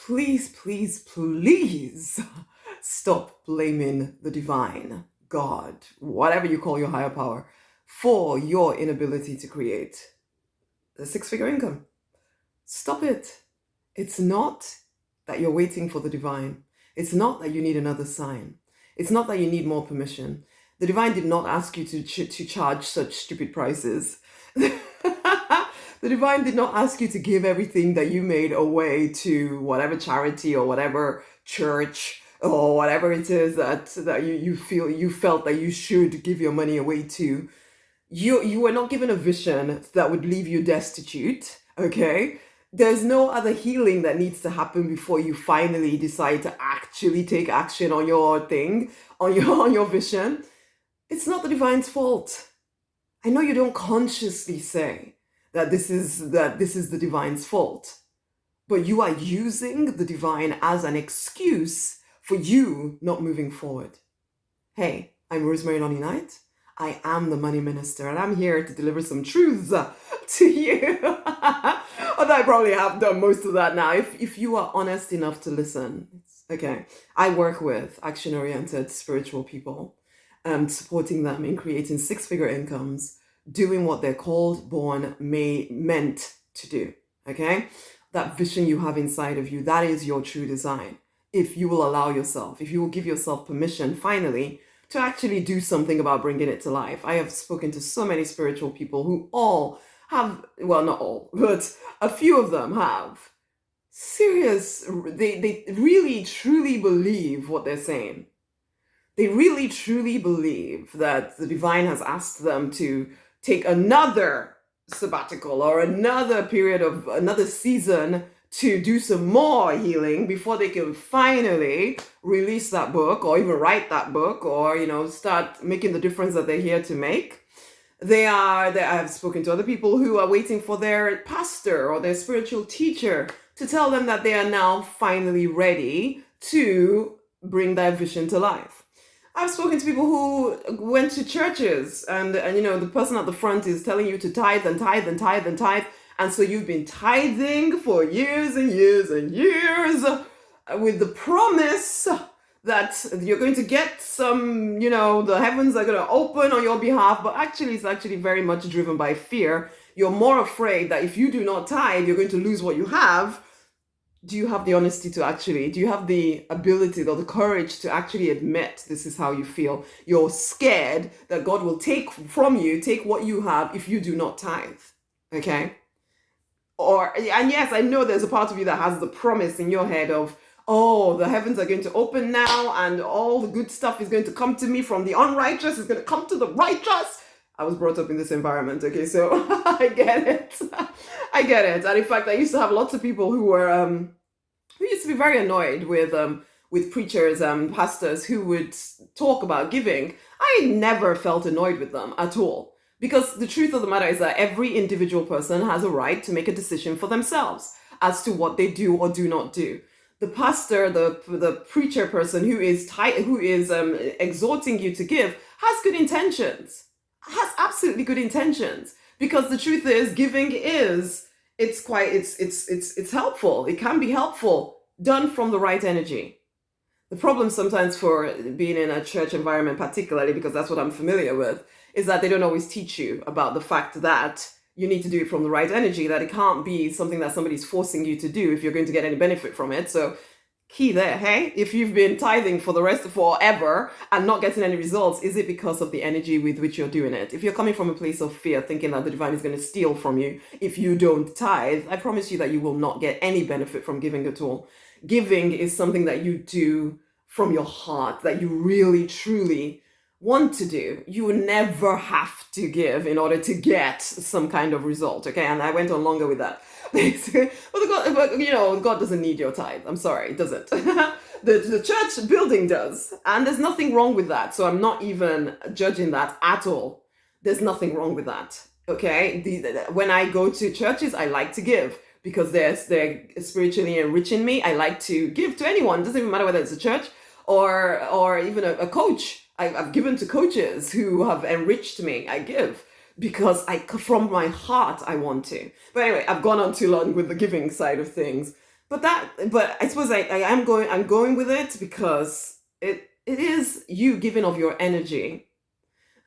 please, please, please stop blaming the divine, God, whatever you call your higher power, for your inability to create a six-figure income. Stop it. It's not that you're waiting for the divine. It's not that you need another sign. It's not that you need more permission. The divine did not ask you to charge such stupid prices. The divine did not ask you to give everything that you made away to whatever charity or whatever church or whatever it is that you felt that you should give your money away to. You were not given a vision that would leave you destitute, okay? There's no other healing that needs to happen before you finally decide to actually take action on your thing, on your vision. It's not the divine's fault. I know you don't consciously say that this is the divine's fault, but you are using the divine as an excuse for you not moving forward. Hey, I'm Rosemary Nonny. I am the money minister, and I'm here to deliver some truths to you. Although I probably have done most of that now. If you are honest enough to listen, okay. I work with action-oriented spiritual people, supporting them in creating six-figure incomes, doing what they're called, born, meant to do. Okay, that vision you have inside of you, that is your true design. If you will allow yourself, if you will give yourself permission, finally, to actually do something about bringing it to life. I have spoken to so many spiritual people who all have, well, not all, but a few of them have they really truly believe what they're saying. They really truly believe that the divine has asked them to take another sabbatical or another period of another season to do some more healing before they can finally release that book or even write that book or, start making the difference that they're here to make. I've spoken to other people who are waiting for their pastor or their spiritual teacher to tell them that they are now finally ready to bring their vision to life. I've spoken to people who went to churches and the person at the front is telling you to tithe and tithe and tithe and tithe. And so you've been tithing for years and years and years with the promise that you're going to get some, the heavens are going to open on your behalf. But actually, it's actually very much driven by fear. You're more afraid that if you do not tithe, you're going to lose what you have. Do you have the honesty do you have the ability or the courage to actually admit this is how you feel? You're scared that God will take what you have if you do not tithe. Okay? And yes, I know there's a part of you that has the promise in your head of, oh, the heavens are going to open now and all the good stuff is going to come to me from the unrighteous, is going to come to the righteous. I was brought up in this environment, okay, so I get it. I get it. And in fact, I used to have lots of people who used to be very annoyed with preachers and pastors who would talk about giving. I never felt annoyed with them at all. Because the truth of the matter is that every individual person has a right to make a decision for themselves as to what they do or do not do. The pastor, the preacher person who is exhorting you to give has good intentions, has absolutely good intentions. Because the truth is, giving it's helpful. It can be helpful, done from the right energy. The problem sometimes for being in a church environment, particularly because that's what I'm familiar with, is that they don't always teach you about the fact that you need to do it from the right energy, that it can't be something that somebody's forcing you to do if you're going to get any benefit from it. So key there, hey? If you've been tithing for the rest of forever and not getting any results, is it because of the energy with which you're doing it? If you're coming from a place of fear, thinking that the divine is going to steal from you if you don't tithe, I promise you that you will not get any benefit from giving at all. Giving is something that you do from your heart, that you really, truly want to do. You will never have to give in order to get some kind of result, okay? And I went on longer with that. But God doesn't need your tithe. I'm sorry, it doesn't. The church building does, and there's nothing wrong with that. So I'm not even judging that at all. There's nothing wrong with that, okay? When I go to churches, I like to give because they're spiritually enriching me. I like to give to anyone. It doesn't even matter whether it's a church or even a coach. I've given to coaches who have enriched me. I give because from my heart, I want to. But anyway, I've gone on too long with the giving side of things. But I suppose I'm going with it because it is you giving of your energy,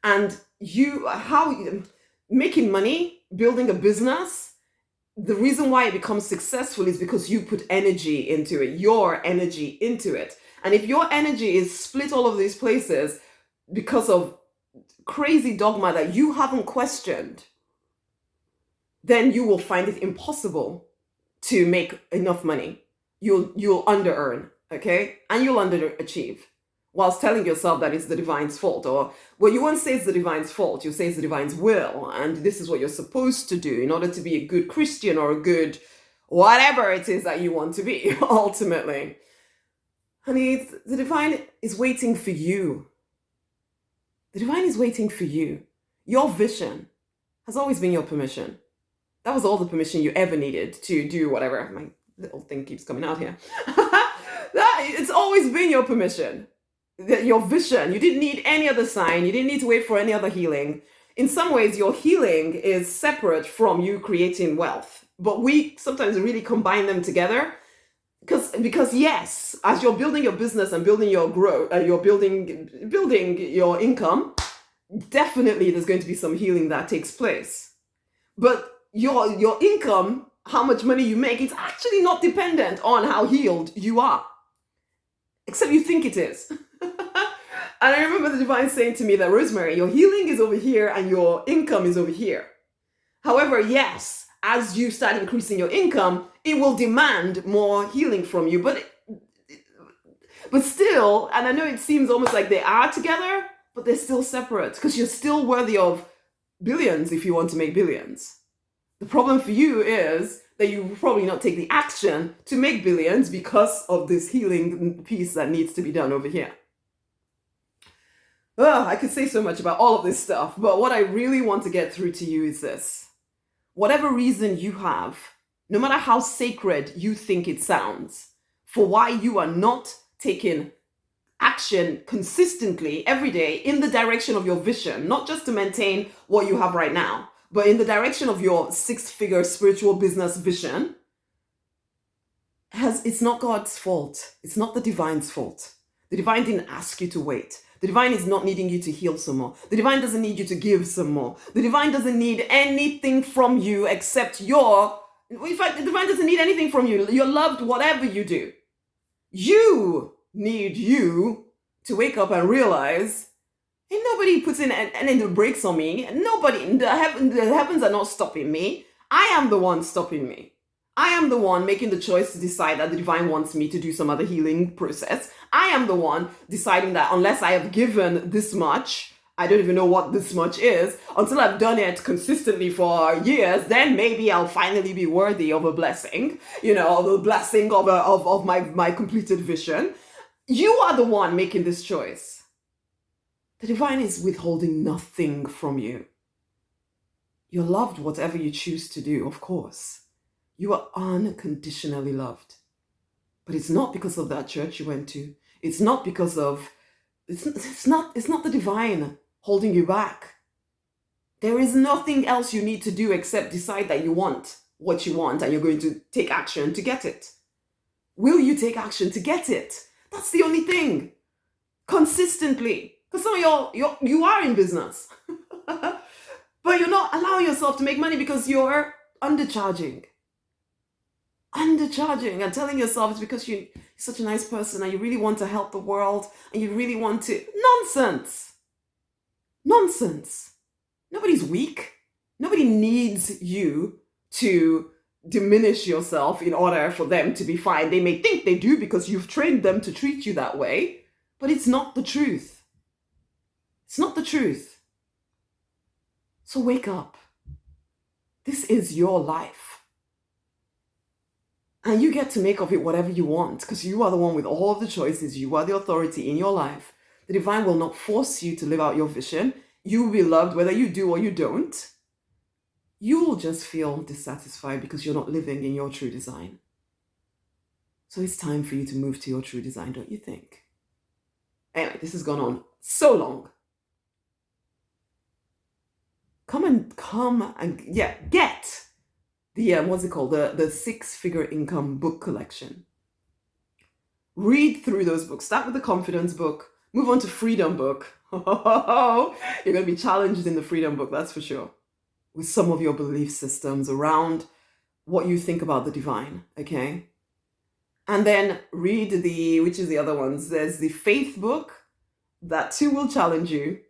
and making money, building a business. The reason why it becomes successful is because you put energy into it, your energy into it. And if your energy is split all over these places because of crazy dogma that you haven't questioned, then you will find it impossible to make enough money. You'll under earn, okay? And you'll underachieve whilst telling yourself that it's the divine's fault. Or, well, you won't say it's the divine's fault, you'll say it's the divine's will, and this is what you're supposed to do in order to be a good Christian or a good whatever it is that you want to be, ultimately. Honey, the divine is waiting for you. The divine is waiting for you. Your vision has always been your permission. That was all the permission you ever needed to do whatever. My little thing keeps coming out here. It's always been your permission. Your vision. You didn't need any other sign. You didn't need to wait for any other healing. In some ways, your healing is separate from you creating wealth. But we sometimes really combine them together. Because yes, as you're building your business and building your growth, you're building your income, definitely there's going to be some healing that takes place. But your income, how much money you make, it's actually not dependent on how healed you are. Except you think it is. And I remember the divine saying to me that, Rosemary, your healing is over here and your income is over here. However, yes, as you start increasing your income, it will demand more healing from you. But still, and I know it seems almost like they are together, but they're still separate because you're still worthy of billions if you want to make billions. The problem for you is that you will probably not take the action to make billions because of this healing piece that needs to be done over here. I could say so much about all of this stuff, but what I really want to get through to you is this. Whatever reason you have, no matter how sacred you think it sounds, for why you are not taking action consistently every day in the direction of your vision, not just to maintain what you have right now, but in the direction of your six-figure spiritual business vision, it's not God's fault. It's not the divine's fault. The divine didn't ask you to wait. The divine is not needing you to heal some more. The divine doesn't need you to give some more. The divine doesn't need anything from you except in fact, the divine doesn't need anything from you. You're loved whatever you do. You need you to wake up and realize, ain't nobody puts in any brakes on me. Nobody, the heavens are not stopping me. I am the one stopping me. I am the one making the choice to decide that the divine wants me to do some other healing process. I am the one deciding that unless I have given this much, I don't even know what this much is, until I've done it consistently for years, then maybe I'll finally be worthy of a blessing, the blessing of my completed vision. You are the one making this choice. The divine is withholding nothing from you. You're loved whatever you choose to do, of course. You are unconditionally loved. But it's not because of that church you went to. It's not because of, it's not the divine holding you back. There is nothing else you need to do except decide that you want what you want and you're going to take action to get it. Will you take action to get it? That's the only thing. Consistently. Because some of you are in business. But you're not allowing yourself to make money because you're undercharging and telling yourself it's because you're such a nice person and you really want to help the world and you really want to. Nonsense. Nobody's weak. Nobody needs you to diminish yourself in order for them to be fine. They may think they do because you've trained them to treat you that way, but it's not the truth. It's not the truth. So wake up. This is your life. And you get to make of it whatever you want because you are the one with all of the choices. You are the authority in your life. The divine will not force you to live out your vision. You will be loved whether you do or you don't. You will just feel dissatisfied because you're not living in your true design. So it's time for you to move to your true design, don't you think? Anyway, this has gone on so long. Come and get what's it called? The six-figure income book collection. Read through those books. Start with the confidence book. Move on to freedom book. You're going to be challenged in the freedom book, that's for sure, with some of your belief systems around what you think about the divine, okay? And then read which is the other ones? There's the faith book. That too will challenge you,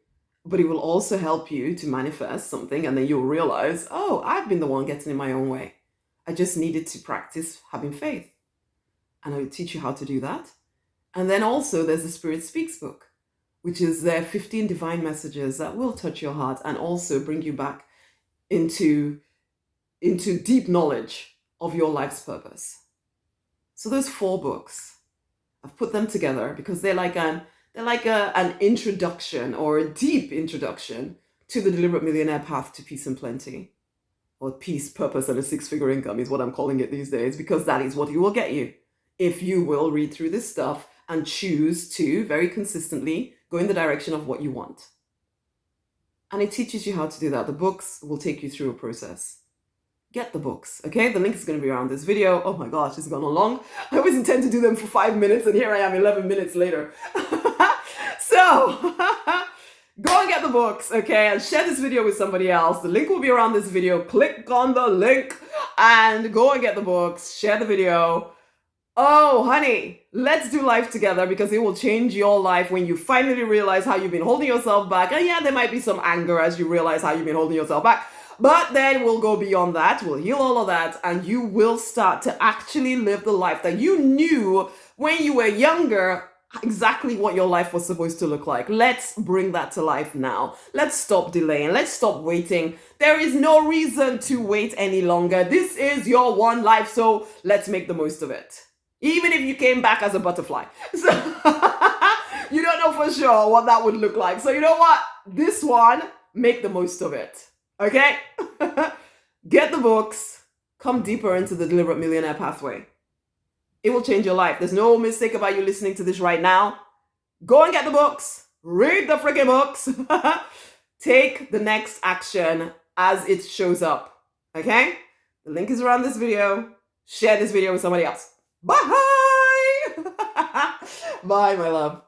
but it will also help you to manifest something, and then you'll realize, oh, I've been the one getting in my own way. I just needed to practice having faith. And I will teach you how to do that. And then also there's the Spirit Speaks book, which is their 15 divine messages that will touch your heart and also bring you back into deep knowledge of your life's purpose. So those 4 books, I've put them together because they're like an introduction, or a deep introduction, to the Deliberate Millionaire Path to Peace and Plenty. Or peace, purpose, and a six-figure income is what I'm calling it these days, because that is what it will get you if you will read through this stuff and choose to very consistently go in the direction of what you want. And it teaches you how to do that. The books will take you through a process. Get the books, okay? The link is going to be around this video. Oh my gosh, it's gone on long. I always intend to do them for 5 minutes, and here I am 11 minutes later. So, go and get the books, okay? And share this video with somebody else. The link will be around this video. Click on the link and go and get the books. Share the video. Oh, honey, let's do life together, because it will change your life when you finally realize how you've been holding yourself back. And yeah, there might be some anger as you realize how you've been holding yourself back. But then we'll go beyond that. We'll heal all of that. And you will start to actually live the life that you knew when you were younger, exactly what your life was supposed to look like. Let's bring that to life now. Let's stop delaying. Let's stop waiting. There is no reason to wait any longer. This is your one life, so let's make the most of it. Even if you came back as a butterfly. So you don't know for sure what that would look like. So you know what? This one, make the most of it. Okay? Get the books. Come deeper into the Deliberate Millionaire pathway. It will change your life. There's no mistake about you listening to this right now. Go and get the books. Read the freaking books. Take the next action as it shows up. Okay? The link is around this video. Share this video with somebody else. Bye! Bye, my love.